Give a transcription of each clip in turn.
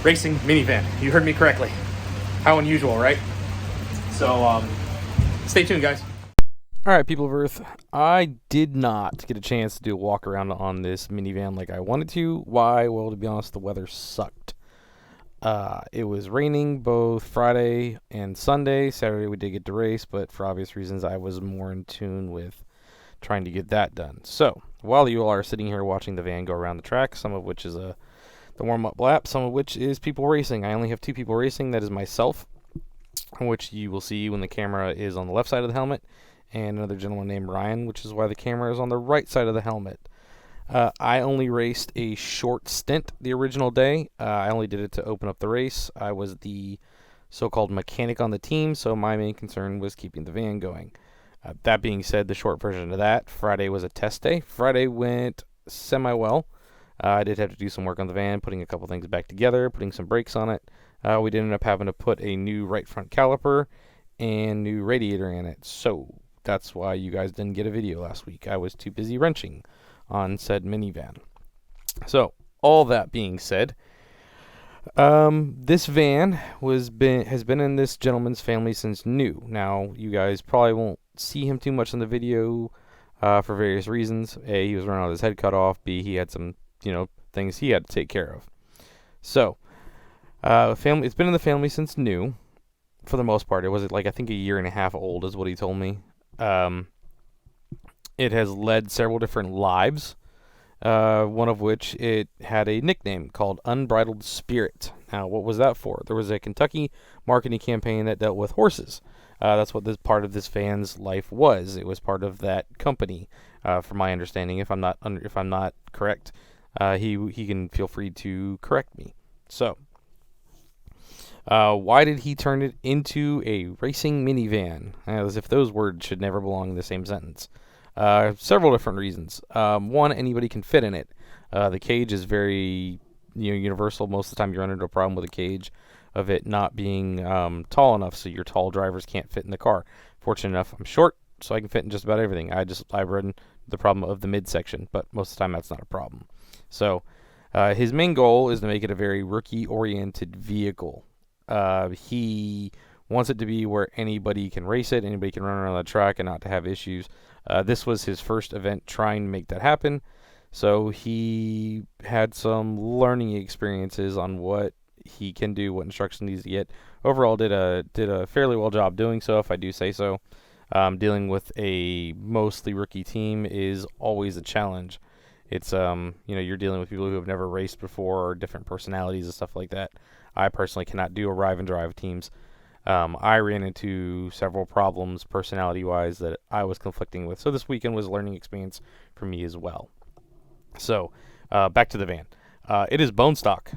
racing minivan. You heard me correctly. How unusual, right? So, stay tuned, guys. All right, people of Earth, I did not get a chance to do a walk around on this minivan like I wanted to. Why? Well, to be honest, the weather sucked. It was raining both Friday and Sunday. Saturday we did get to race, but for obvious reasons, I was more in tune with trying to get that done. So, while you all are sitting here watching the van go around the track, some of which is the warm-up lap, some of which is people racing. I only have two people racing. That is myself, which you will see when the camera is on the left side of the helmet, and another gentleman named Ryan, which is why the camera is on the right side of the helmet. I only raced a short stint the original day. I only did it to open up the race. I was the so-called mechanic on the team, so my main concern was keeping the van going. That being said, the short version of that, Friday was a test day. Friday went semi-well. I did have to do some work on the van, putting a couple things back together, putting some brakes on it. We did end up having to put a new right front caliper and new radiator in it, so that's why you guys didn't get a video last week. I was too busy wrenching on said minivan. So, all that being said, this van has been in this gentleman's family since new. Now, you guys probably won't see him too much in the video for various reasons. A, he was running with his head cut off. B, he had some, things he had to take care of. So, it's been in the family since new, for the most part. It was I think a year and a half old is what he told me. It has led several different lives, one of which it had a nickname called Unbridled Spirit. Now, what was that for? There was a Kentucky marketing campaign that dealt with horses. That's what this part of this van's life was. It was part of that company, from my understanding. If I'm not correct, he can feel free to correct me. So, why did he turn it into a racing minivan? As if those words should never belong in the same sentence. Several different reasons. One, anybody can fit in it. The cage is very universal. Most of the time you run into a problem with a cage of it not being tall enough, so your tall drivers can't fit in the car. Fortunate enough, I'm short, so I can fit in just about everything. I've run the problem of the midsection, but most of the time that's not a problem. So his main goal is to make it a very rookie-oriented vehicle. He wants it to be where anybody can race it, anybody can run around the track and not to have issues. This was his first event trying to make that happen, so he had some learning experiences on what he can do, what instructions he needs to get. Overall, did a fairly well job doing so, if I do say so. Dealing with a mostly rookie team is always a challenge. It's you're dealing with people who have never raced before, or different personalities and stuff like that. I personally cannot do arrive and drive teams. I ran into several problems personality-wise that I was conflicting with. So this weekend was a learning experience for me as well. So back to the van. It is bone stock.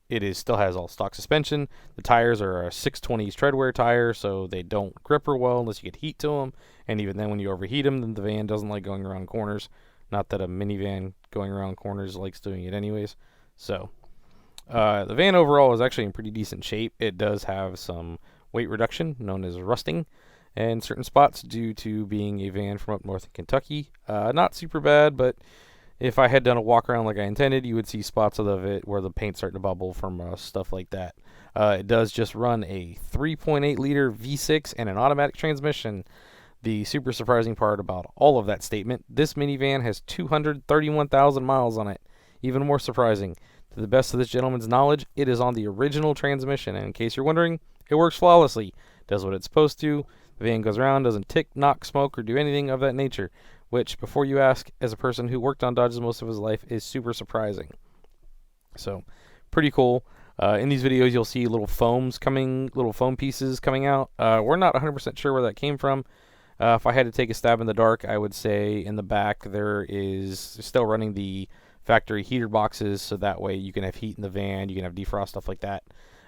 It still has all stock suspension. The tires are a 620s treadwear tire, so they don't grip real well unless you get heat to them. And even then, when you overheat them, then the van doesn't like going around corners. Not that a minivan going around corners likes doing it anyways. So the van overall is actually in pretty decent shape. It does have some weight reduction, known as rusting, in certain spots due to being a van from up north in Kentucky. Not super bad, but if I had done a walk around like I intended, you would see spots of it where the paint's starting to bubble from stuff like that. It does just run a 3.8 liter V6 and an automatic transmission. The super surprising part about all of that statement, this minivan has 231,000 miles on it. Even more surprising, to the best of this gentleman's knowledge, it is on the original transmission. And in case you're wondering, it works flawlessly. Does what it's supposed to. The van goes around, doesn't tick, knock, smoke, or do anything of that nature. Which, before you ask, as a person who worked on Dodges most of his life, is super surprising. So, pretty cool. In these videos, you'll see little foam pieces coming out. We're not 100% sure where that came from. If I had to take a stab in the dark, I would say in the back there is still running the factory heater boxes, so that way you can have heat in the van, you can have defrost, stuff like that.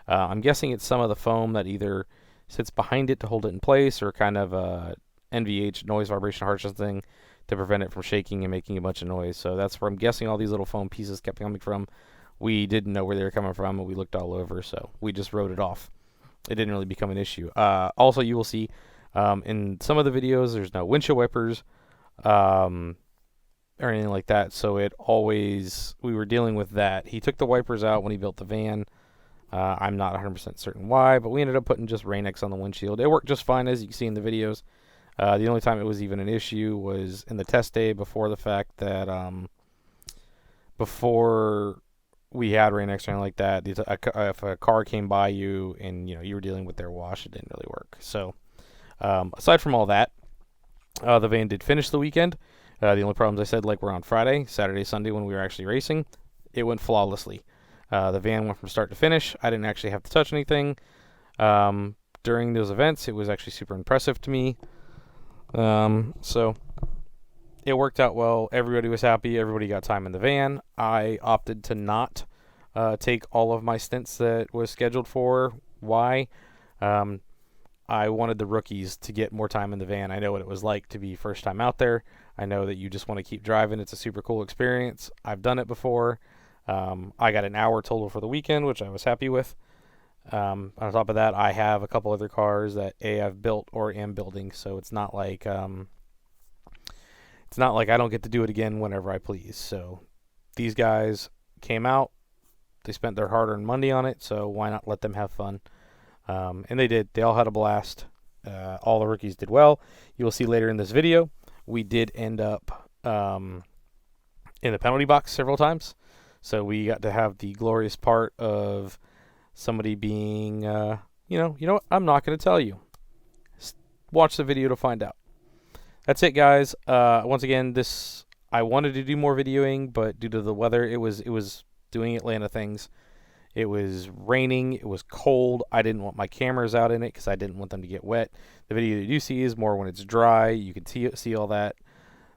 I'm guessing it's some of the foam that either sits behind it to hold it in place, or kind of a NVH, noise vibration harshness thing, to prevent it from shaking and making a bunch of noise. So that's where I'm guessing all these little foam pieces kept coming from. We didn't know where they were coming from, and we looked all over, so we just wrote it off. It didn't really become an issue. Also, you will see in some of the videos, there's no windshield wipers. or anything like that. So we were dealing with that. He took the wipers out when he built the van. I'm not 100% certain why, but we ended up putting just Rain-X on the windshield. It worked just fine, as you can see in the videos. The only time it was even an issue was in the test day before the fact that before we had Rain-X or anything like that, if a car came by you and you were dealing with their wash, it didn't really work. So aside from all that, the van did finish the weekend. The only problems I said were on Friday, Saturday, Sunday when we were actually racing. It went flawlessly. The van went from start to finish. I didn't actually have to touch anything. During those events, it was actually super impressive to me. So it worked out well. Everybody was happy. Everybody got time in the van. I opted to not take all of my stints that was scheduled for. Why? I wanted the rookies to get more time in the van. I know what it was like to be first time out there. I know that you just want to keep driving. It's a super cool experience. I've done it before. I got an hour total for the weekend, which I was happy with. On top of that, I have a couple other cars that I've built or am building, so it's not like I don't get to do it again whenever I please. So these guys came out, they spent their hard-earned money on it, so why not let them have fun? And they did. They all had a blast. All the rookies did well. You will see later in this video, we did end up in the penalty box several times. So we got to have the glorious part of somebody being, you know what? I'm not going to tell you. Watch the video to find out. That's it, guys. Once again, I wanted to do more videoing, but due to the weather, it was doing Atlanta things. It was raining. It was cold. I didn't want my cameras out in it because I didn't want them to get wet. The video you do see is more when it's dry. You can see all that.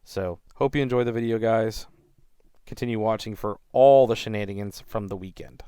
So hope you enjoy the video, guys. Continue watching for all the shenanigans from the weekend.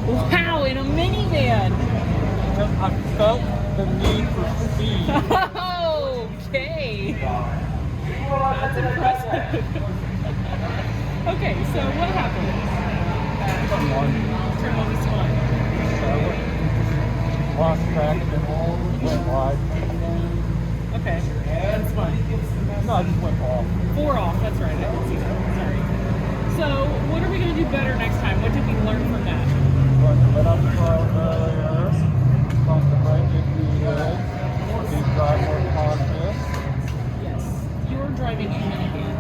Wow, in a minivan! I felt the need for speed. Okay. That's impressive. Okay, so what happened? Turn one. Turn on this one. Lost track and then went wide. Okay, that's fine. No, I just went off. 4 off, that's right. I didn't see that. Sorry. So, what are we going to do better next time? What did we learn from that? Going to let up the car earlier. Pump the brake if needed. Be drive more conscious. Yes. You're driving a minivan.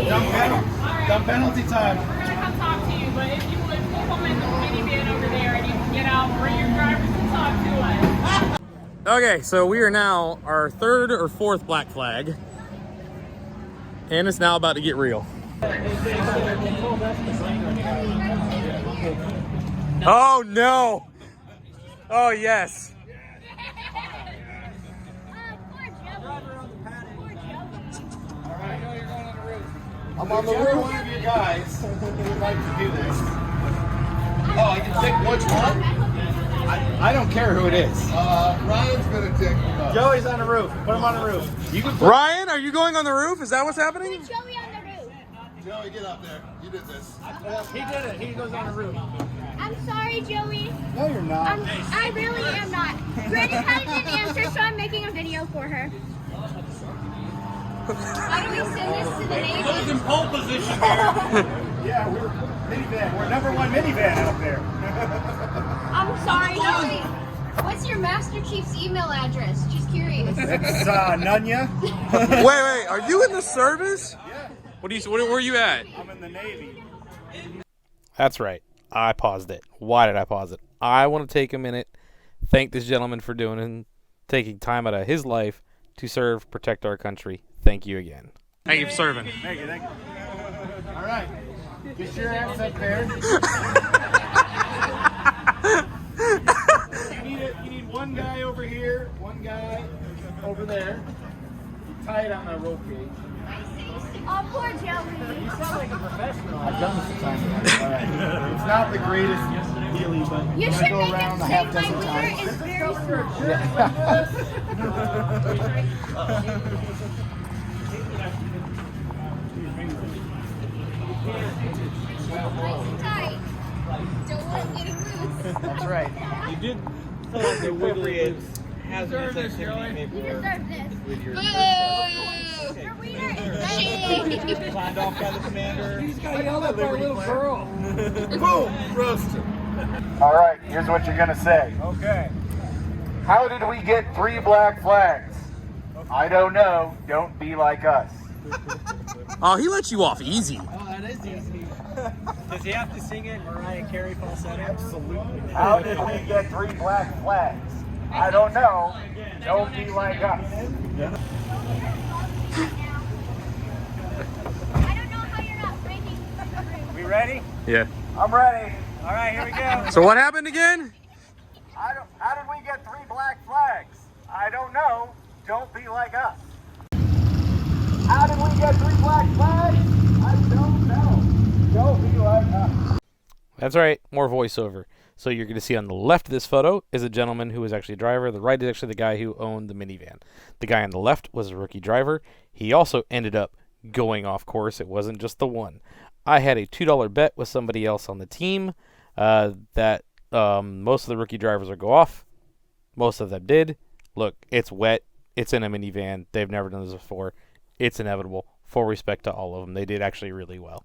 Dumb penalty time. We're gonna come talk to you, but if you would pull them in the minivan over there and you can get out, bring your drivers and talk to us. Okay, so we are now our third or fourth black flag. And it's now about to get real. Oh no! Oh yes! I'm on the roof. One of you guys would like to do this. Oh, I can pick which one? I don't care who it is. Ryan's gonna take them. Joey's on the roof. Put him on the roof. You can put Ryan, are you going on the roof? Is that what's happening? Joey on the roof. Joey, get up there. You did this. He did it. He goes on the roof. I'm sorry, Joey. No, you're not. I really am not. Brittany had an answer, so I'm making a video for her. How do we send this to the Navy? Who's in pole position here? Yeah, we're minivan. We're number one minivan out there. I'm sorry, Joey. What's your Master Chief's email address? Just curious. It's Nunya. Wait, are you in the service? Yeah. Where are you at? I'm in the Navy. That's right. I paused it. Why did I pause it? I want to take a minute, thank this gentleman for doing and taking time out of his life to serve, protect our country. Thank you again. Thank you for serving. Thank you. All right. Get your ass up there. You need one guy over here, one guy over there. You tie it on the rope gauge. Oh, poor Joey. You sound like a professional. I've done this a time. All right. It's not the greatest dealie, but You I'm should gonna go make him around a say half my dozen wiener times. is very nice and tight. Don't let him get loose. That's right. You did fill out the appropriate hazardous activity. You deserve this. Boo! Your wiener is big. Signed off by the commander. He's got yelled at by a little girl. Boom! Roasted. All right, here's what you're going to say. Okay. How did we get 3 black flags? I don't know. Don't be like us. Oh, he let you off easy. Oh, that is easy. Does he have to sing it Mariah Carey falsetto? Absolutely. How did we get 3 black flags? I don't know. Don't be like us. I don't know how you're not breaking. We ready? Yeah. I'm ready. All right, here we go. So what happened again? How did we get 3 black flags? I don't know. Don't be like us. How did we get 3 black flags? I don't know. Don't be like us. That's right, more voiceover. So you're going to see on the left of this photo is a gentleman who was actually a driver. The right is actually the guy who owned the minivan. The guy on the left was a rookie driver. He also ended up going off course. It wasn't just the one. I had a $2 bet with somebody else on the team that most of the rookie drivers would go off. Most of them did. Look, it's wet. It's in a minivan. They've never done this before. It's inevitable. Full respect to all of them. They did actually really well.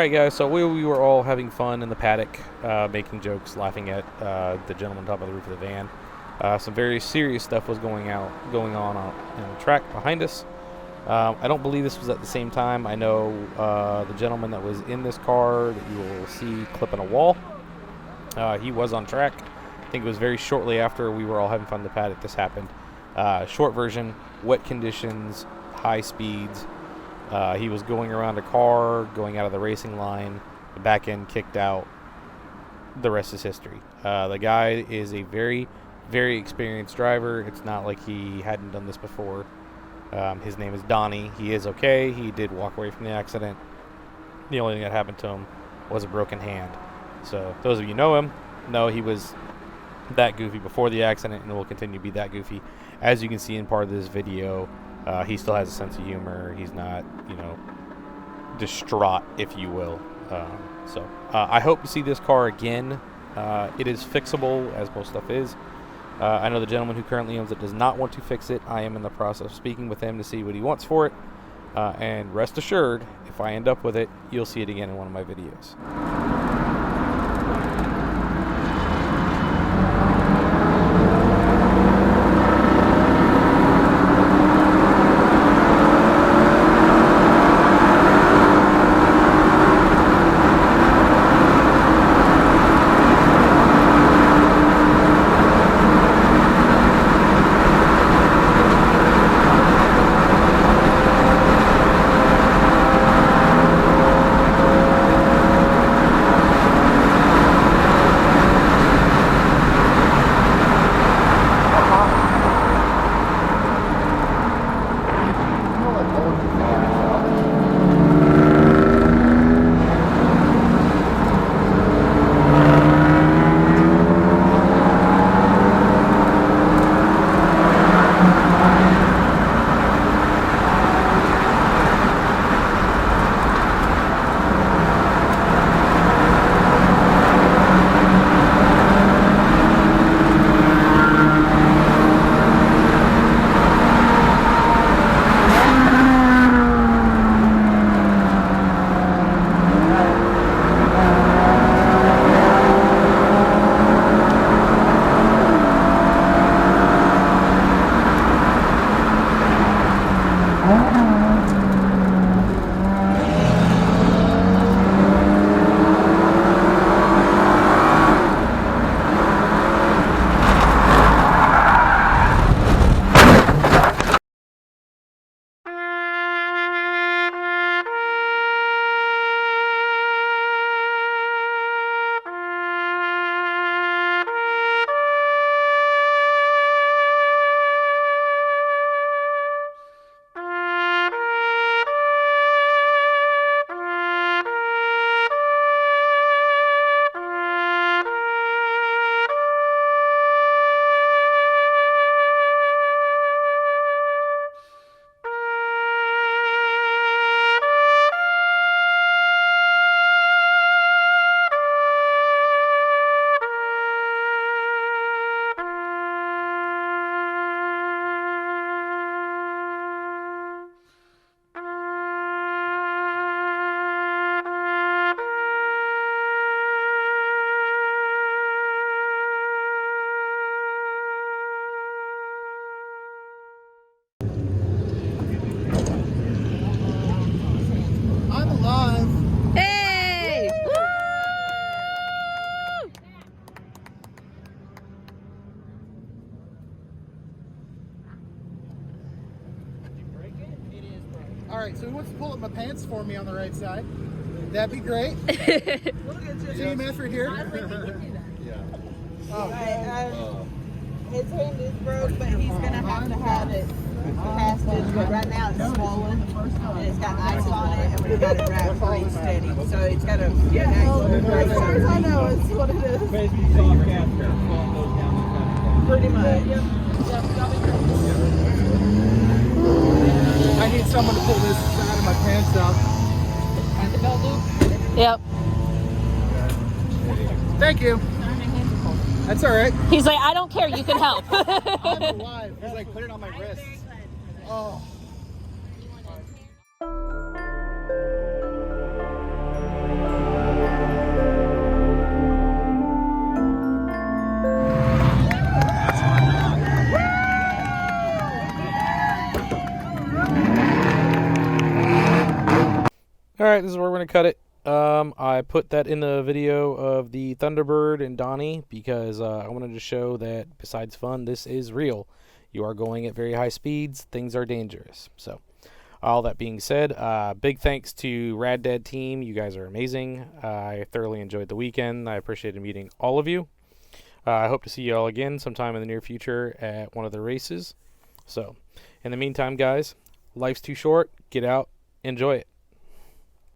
Alright guys, so we were all having fun in the paddock, making jokes, laughing at the gentleman on top of the roof of the van. Some very serious stuff was going on in the track behind us. I don't believe this was at the same time. I know the gentleman that was in this car that you will see clipping a wall. He was on track. I think it was very shortly after we were all having fun in the paddock this happened. Short version, wet conditions, high speeds. He was going around a car, going out of the racing line. The back end kicked out. The rest is history. The guy is a very, very experienced driver. It's not like he hadn't done this before. His name is Donnie. He is okay. He did walk away from the accident. The only thing that happened to him was a broken hand. So those of you know him know he was that goofy before the accident and will continue to be that goofy. As you can see in part of this video, he still has a sense of humor. He's not, distraught, if you will. So I hope to see this car again. It is fixable, as most stuff is. I know the gentleman who currently owns it does not want to fix it. I am in the process of speaking with him to see what he wants for it. And rest assured, if I end up with it, you'll see it again in one of my videos. Alright, so he wants to pull up my pants for me on the right side. That'd be great. So you mess right here? His hand is broke, but he's going to have it hostage. But right now it's swollen, and it's got ice on it, and we've got it wrapped pretty steady. So it's got a nice surgery. I know, it's what it is. Pretty much. I need someone to pull this side of my pants out. And the belt loop? Yep. Thank you. That's all right. He's like, I don't care, you can help. I'm alive. He's like, put it on my wrist. Oh. All right, this is where we're going to cut it. I put that in the video of the Thunderbird and Donnie because I wanted to show that besides fun, this is real. You are going at very high speeds. Things are dangerous. So, all that being said, big thanks to Rad Dad team. You guys are amazing. I thoroughly enjoyed the weekend. I appreciated meeting all of you. I hope to see you all again sometime in the near future at one of the races. So, in the meantime, guys, life's too short. Get out, enjoy it.